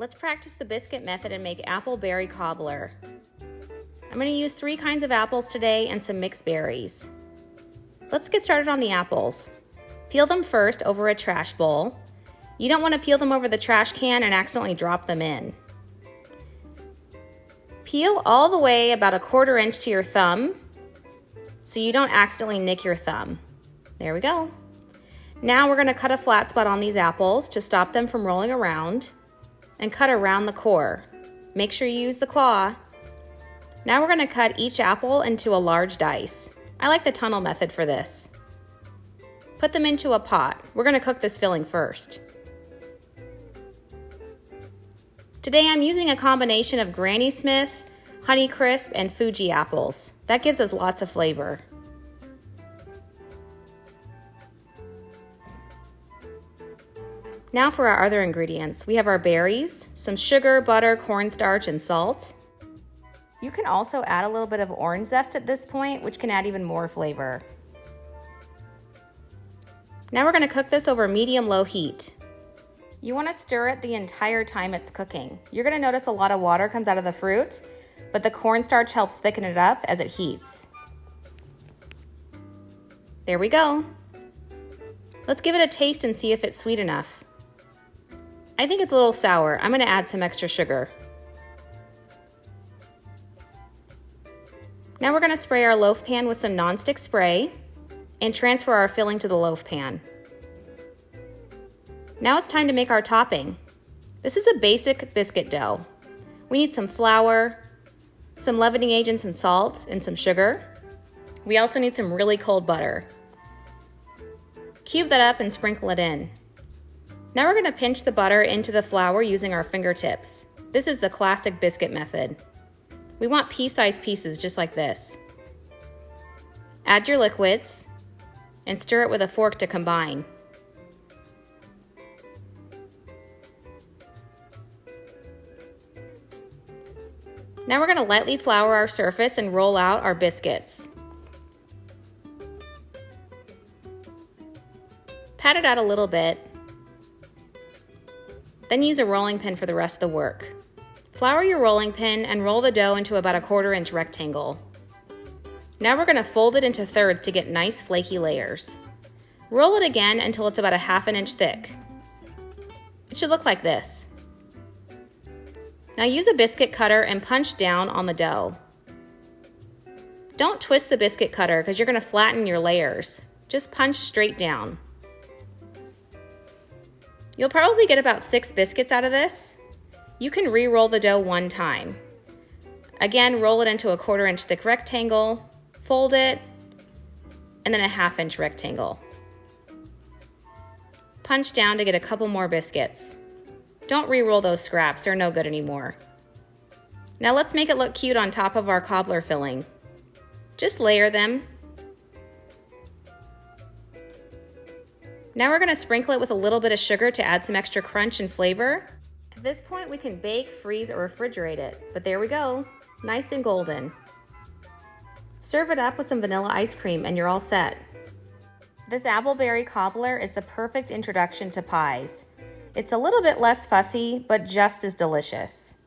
Let's practice the biscuit method and make apple berry cobbler. I'm going to use 3 kinds of apples today and some mixed berries. Let's get started on the apples. Peel them first over a trash bowl. You don't want to peel them over the trash can and accidentally drop them in. Peel all the way about 1/4 inch to your thumb so you don't accidentally nick your thumb. There we go. Now we're going to cut a flat spot on these apples to stop them from rolling around and cut around the core. Make sure you use the claw. Now we're going to cut each apple into a large dice. I like the tunnel method for this. Put them into a pot. We're going to cook this filling first. Today I'm using a combination of Granny Smith, Honeycrisp, and Fuji apples. That gives us lots of flavor. Now for our other ingredients. We have our berries, some sugar, butter, cornstarch, and salt. You can also add a little bit of orange zest at this point, which can add even more flavor. Now we're going to cook this over medium-low heat. You want to stir it the entire time it's cooking. You're going to notice a lot of water comes out of the fruit, but the cornstarch helps thicken it up as it heats. There we go. Let's give it a taste and see if it's sweet enough. I think it's a little sour. I'm going to add some extra sugar. Now we're going to spray our loaf pan with some nonstick spray and transfer our filling to the loaf pan. Now it's time to make our topping. This is a basic biscuit dough. We need some flour, some leavening agents and salt, and some sugar. We also need some really cold butter. Cube that up and sprinkle it in. Now we're going to pinch the butter into the flour using our fingertips. This is the classic biscuit method. We want pea-sized pieces just like this. Add your liquids and stir it with a fork to combine. Now we're going to lightly flour our surface and roll out our biscuits. Pat it out a little bit. Then use a rolling pin for the rest of the work. Flour your rolling pin and roll the dough into about 1/4 inch rectangle. Now we're going to fold it into thirds to get nice flaky layers. Roll it again until it's about 1/2 inch thick. It should look like this. Now use a biscuit cutter and punch down on the dough. Don't twist the biscuit cutter because you're going to flatten your layers. Just punch straight down. You'll probably get about 6 biscuits out of this. You can re-roll the dough 1 time. Again, roll it into a 1/4 inch thick rectangle, fold it, and then a 1/2 inch rectangle. Punch down to get a couple more biscuits. Don't re-roll those scraps, they're no good anymore. Now let's make it look cute on top of our cobbler filling. Just layer them. Now we're going to sprinkle it with a little bit of sugar to add some extra crunch and flavor. At this point we can bake, freeze, or refrigerate it, but there we go, nice and golden. Serve it up with some vanilla ice cream and you're all set. This appleberry cobbler is the perfect introduction to pies. It's a little bit less fussy, but just as delicious.